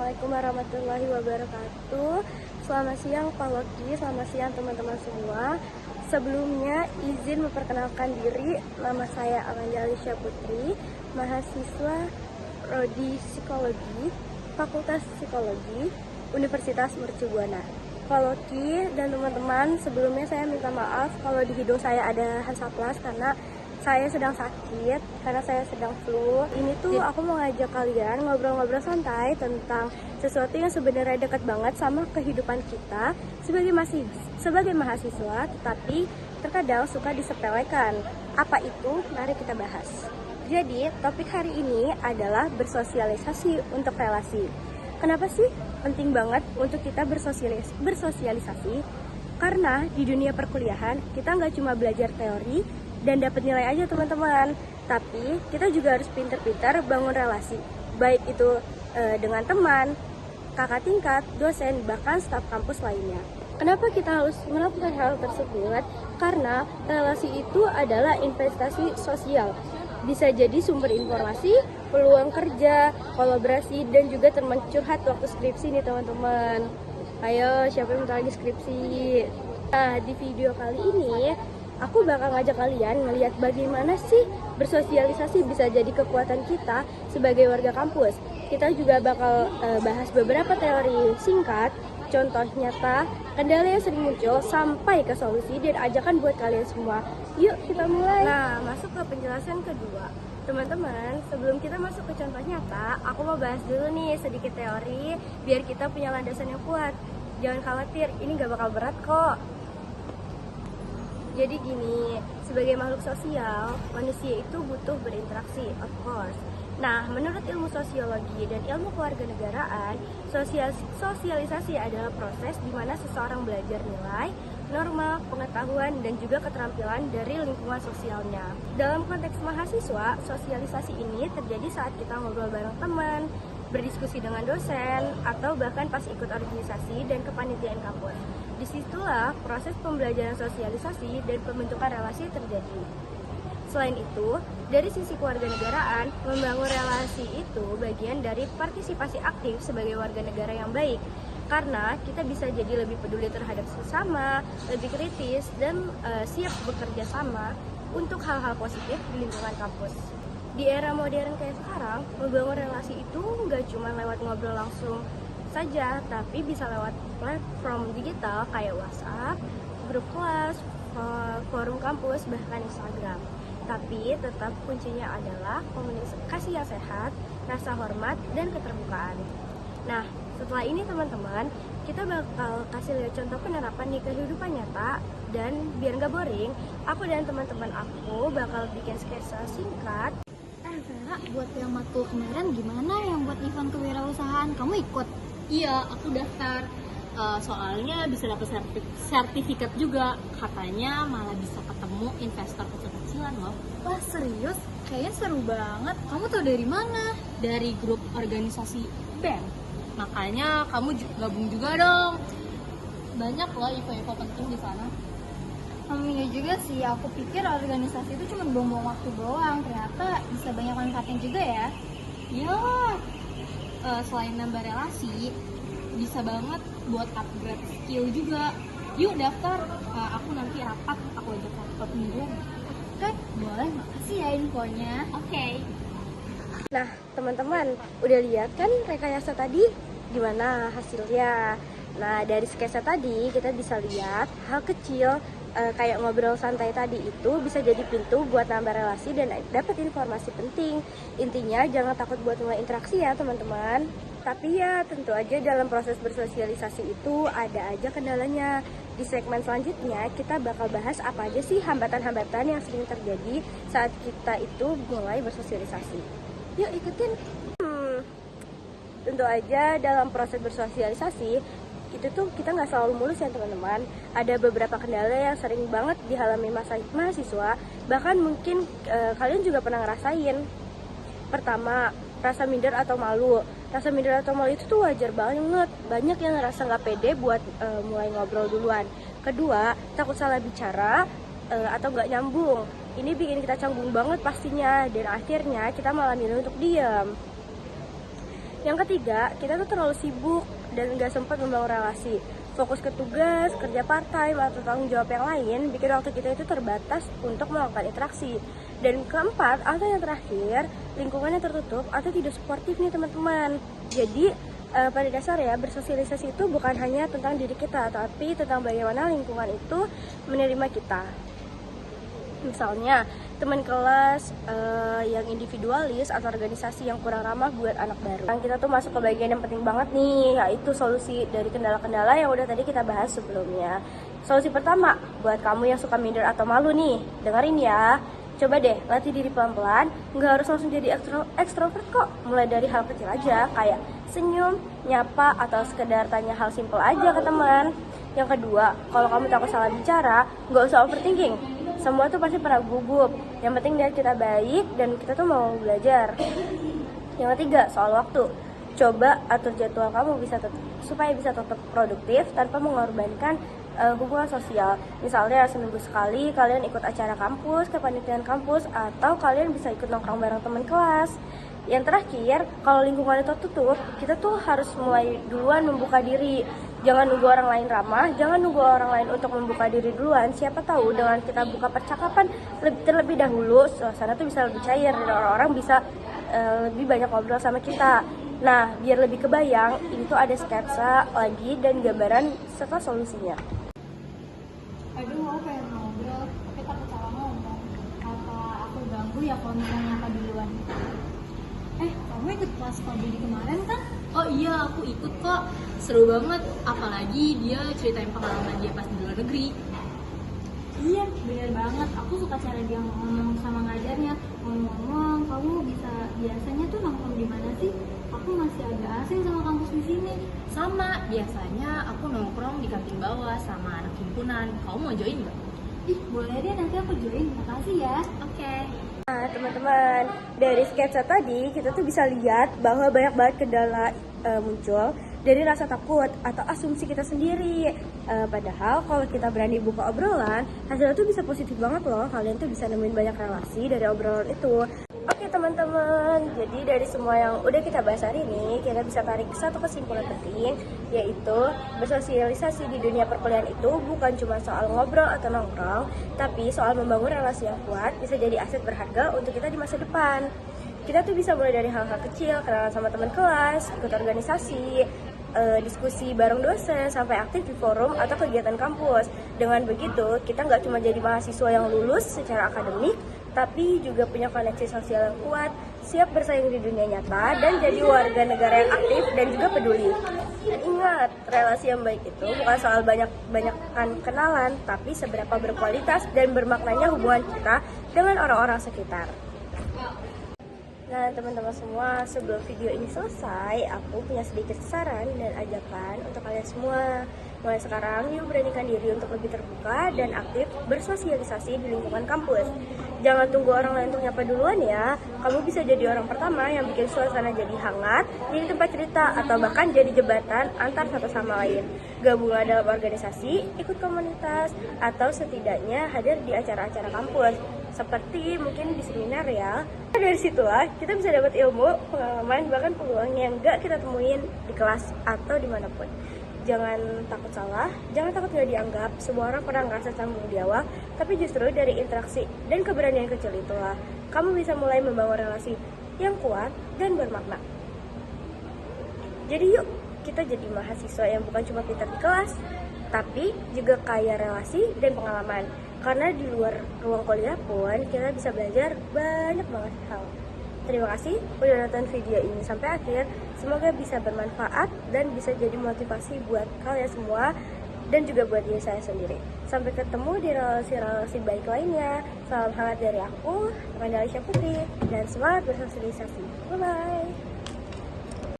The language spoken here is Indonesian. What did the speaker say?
Assalamualaikum warahmatullahi wabarakatuh. Selamat siang Pak Loki, selamat siang teman-teman semua. Sebelumnya izin memperkenalkan diri, nama saya Amanda Alicia Putri, mahasiswa Prodi Psikologi, Fakultas Psikologi, Universitas Mercu Buana. Pak Loki dan teman-teman, sebelumnya saya minta maaf kalau di hidung saya ada Hansaplast karena saya sedang sakit, karena saya sedang flu. Ini tuh aku mau ngajak kalian ngobrol-ngobrol santai tentang sesuatu yang sebenarnya dekat banget sama kehidupan kita sebagai mahasiswa, tetapi terkadang suka disepelekan. Apa itu? Mari kita bahas. Jadi, topik hari ini adalah bersosialisasi untuk relasi. Kenapa sih penting banget untuk kita bersosialisasi? Karena di dunia perkuliahan, kita nggak cuma belajar teori dan dapat nilai aja teman-teman, tapi kita juga harus pintar-pintar bangun relasi, baik itu dengan teman, kakak tingkat, dosen, bahkan staf kampus lainnya. Kenapa kita harus melakukan hal tersebut? Karena relasi itu adalah investasi sosial, bisa jadi sumber informasi, peluang kerja, kolaborasi, dan juga teman curhat waktu skripsi nih teman-teman. Ayo, siapa yang bentar lagi skripsi? Nah, di video kali ini aku bakal ngajak kalian ngelihat bagaimana sih bersosialisasi bisa jadi kekuatan kita sebagai warga kampus. Kita juga bakal bahas beberapa teori singkat, contoh nyata, kendala yang sering muncul, sampai ke solusi dan ajakan buat kalian semua. Yuk kita mulai. Nah, masuk ke penjelasan kedua. Teman-teman, sebelum kita masuk ke contoh nyata, aku mau bahas dulu nih sedikit teori biar kita punya landasan yang kuat. Jangan khawatir, ini gak bakal berat kok. Jadi gini, sebagai makhluk sosial, manusia itu butuh berinteraksi, of course. Nah, menurut ilmu sosiologi dan ilmu kewarganegaraan, sosialisasi adalah proses di mana seseorang belajar nilai, norma, pengetahuan, dan juga keterampilan dari lingkungan sosialnya. Dalam konteks mahasiswa, sosialisasi ini terjadi saat kita ngobrol bareng teman, berdiskusi dengan dosen, atau bahkan pas ikut organisasi dan kepanitiaan kampus. Disitulah proses pembelajaran sosialisasi dan pembentukan relasi terjadi. Selain itu, dari sisi kewarganegaraan, membangun relasi itu bagian dari partisipasi aktif sebagai warga negara yang baik. Karena kita bisa jadi lebih peduli terhadap sesama, lebih kritis, dan siap bekerja sama untuk hal-hal positif di lingkungan kampus. Di era modern kayak sekarang, membangun relasi itu nggak cuma lewat ngobrol langsung saja, tapi bisa lewat platform digital kayak WhatsApp, grup kelas, forum kampus, bahkan Instagram. Tapi tetap kuncinya adalah komunikasi yang sehat, rasa hormat, dan keterbukaan. Nah, setelah ini teman-teman, kita bakal kasih lihat contoh penerapan di kehidupan nyata. Dan biar nggak boring, aku dan teman-teman aku bakal bikin sketsa singkat. Vera, buat yang matkul kemarin gimana yang buat event kewirausahaan? Kamu ikut? Iya, aku daftar. Soalnya bisa dapat sertifikat juga. Katanya malah bisa ketemu investor kecil-kecilan loh. Wah serius? Kayaknya seru banget. Kamu tahu dari mana? Dari grup organisasi BEM. Makanya kamu gabung juga dong. Banyak loh info-info penting di sana. Iya juga sih, aku pikir organisasi itu cuma buang-buang waktu doang. Ternyata bisa banyak manfaatnya juga ya. Ya, selain nambah relasi, bisa banget buat upgrade skill juga. Yuk daftar, aku nanti rapat, aku ajak rapat mingguan. Oke, boleh, makasih ya infonya. Oke. Nah, teman-teman, udah lihat kan rekayasa tadi? Gimana hasilnya? Nah, dari sketsa tadi kita bisa lihat hal kecil kayak ngobrol santai tadi itu bisa jadi pintu buat nambah relasi dan dapat informasi penting. Intinya jangan takut buat mulai interaksi ya teman-teman. Tapi ya tentu aja dalam proses bersosialisasi itu ada aja kendalanya. Di segmen selanjutnya kita bakal bahas apa aja sih hambatan-hambatan yang sering terjadi saat kita itu mulai bersosialisasi. Yuk ikutin. Tentu aja dalam proses bersosialisasi itu tuh kita nggak selalu mulus ya teman-teman. Ada beberapa kendala yang sering banget dialami mahasiswa, bahkan mungkin kalian juga pernah ngerasain. Pertama, rasa minder atau malu. Rasa minder atau malu itu tuh wajar banget. Banyak yang ngerasa nggak pede buat mulai ngobrol duluan. Kedua, takut salah bicara atau nggak nyambung. Ini bikin kita canggung banget pastinya, dan akhirnya kita malah milih untuk diam. Yang ketiga, kita tuh terlalu sibuk dan nggak sempat membangun relasi. Fokus ke tugas, kerja part-time, atau tanggung jawab yang lain bikin waktu kita itu terbatas untuk melakukan interaksi. Dan keempat, atau yang terakhir, lingkungannya tertutup atau tidak suportif nih teman-teman. Jadi pada dasarnya bersosialisasi itu bukan hanya tentang diri kita, tapi tentang bagaimana lingkungan itu menerima kita. Misalnya teman kelas yang individualis atau organisasi yang kurang ramah buat anak baru. Kita tuh masuk ke bagian yang penting banget nih, yaitu solusi dari kendala-kendala yang udah tadi kita bahas sebelumnya. Solusi pertama, buat kamu yang suka minder atau malu nih, dengerin ya. Coba deh latih diri pelan-pelan, nggak harus langsung jadi ekstrovert kok. Mulai dari hal kecil aja, kayak senyum, nyapa, atau sekedar tanya hal simpel aja ke teman. Yang kedua, kalau kamu takut salah bicara, nggak usah overthinking. Semua tuh pasti pernah gugup. Yang penting dari kita baik dan kita tuh mau belajar. Yang ketiga, soal waktu. Coba atur jadwal kamu supaya bisa tetap produktif tanpa mengorbankan hubungan sosial. Misalnya seminggu sekali kalian ikut acara kampus, kepanitiaan kampus, atau kalian bisa ikut nongkrong bareng teman kelas. Yang terakhir, kalau lingkungan itu tertutup, kita tuh harus mulai duluan membuka diri. Jangan nunggu orang lain ramah, jangan nunggu orang lain untuk membuka diri duluan. Siapa tahu dengan kita buka percakapan terlebih dahulu, suasana tuh bisa lebih cair dan orang-orang bisa lebih banyak ngobrol sama kita. Nah, biar lebih kebayang, ini tuh ada sketsa lagi dan gambaran serta solusinya. Aduh, aku pengen ngobrol, tapi takut salah ngomong. Apa aku ganggu ya kalau misalnya apa duluan? Kamu ikut kelas Pak Budi kemarin kan? Oh iya, aku ikut kok. Seru banget, apalagi dia ceritain pengalaman dia pas di luar negeri. Iya, bener banget. Aku suka cara dia ngomong sama ngajarnya. Ngomong-ngomong, kamu biasanya tuh nongkrong di mana sih? Aku masih agak asing sama kampus di sini. Sama, biasanya aku nongkrong di kantin bawah sama anak himpunan. Kamu mau join nggak? Ih, boleh deh, nanti aku join. Makasih ya. Oke. Nah teman-teman, dari sketsa tadi kita tuh bisa lihat bahwa banyak banget kendala muncul dari rasa takut atau asumsi kita sendiri. Padahal kalau kita berani buka obrolan, hasilnya tuh bisa positif banget loh. Kalian tuh bisa nemuin banyak relasi dari obrolan itu. Oke teman-teman, jadi dari semua yang udah kita bahas hari ini, kita bisa tarik satu kesimpulan penting, yaitu bersosialisasi di dunia perkuliahan itu bukan cuma soal ngobrol atau nongkrong, tapi soal membangun relasi yang kuat bisa jadi aset berharga untuk kita di masa depan. Kita tuh bisa mulai dari hal-hal kecil, kenalan sama teman kelas, ikut organisasi, diskusi bareng dosen, sampai aktif di forum atau kegiatan kampus. Dengan begitu, kita nggak cuma jadi mahasiswa yang lulus secara akademik, tapi juga punya koneksi sosial yang kuat, siap bersaing di dunia nyata, dan jadi warga negara yang aktif dan juga peduli. Dan ingat, relasi yang baik itu bukan soal banyak-banyakan kenalan, tapi seberapa berkualitas dan bermaknanya hubungan kita dengan orang-orang sekitar. Nah teman-teman semua, sebelum video ini selesai, aku punya sedikit saran dan ajakan untuk kalian semua. Mulai sekarang, yuk beranikan diri untuk lebih terbuka dan aktif bersosialisasi di lingkungan kampus. Jangan tunggu orang lain untuk nyapa duluan ya. Kamu bisa jadi orang pertama yang bikin suasana jadi hangat, jadi tempat cerita, atau bahkan jadi jembatan antar satu sama lain. Gabunglah dalam organisasi, ikut komunitas, atau setidaknya hadir di acara-acara kampus. Seperti mungkin di seminar ya. Dari situlah kita bisa dapat ilmu, pengalaman, bahkan peluang yang gak kita temuin di kelas atau dimanapun. Jangan takut salah, jangan takut gak dianggap. Semua orang pernah ngerasa canggung di awal, tapi justru dari interaksi dan keberanian kecil itulah kamu bisa mulai membangun relasi yang kuat dan bermakna. Jadi yuk, kita jadi mahasiswa yang bukan cuma pintar di kelas, tapi juga kaya relasi dan pengalaman. Karena di luar ruang kuliah pun kita bisa belajar banyak banget hal. Terima kasih udah nonton video ini sampai akhir. Semoga bisa bermanfaat dan bisa jadi motivasi buat kalian semua dan juga buat diri saya sendiri. Sampai ketemu di relasi-relasi baik lainnya. Salam hangat dari aku, Amanda Alicia Putri, dan semangat bersosialisasi. Bye-bye.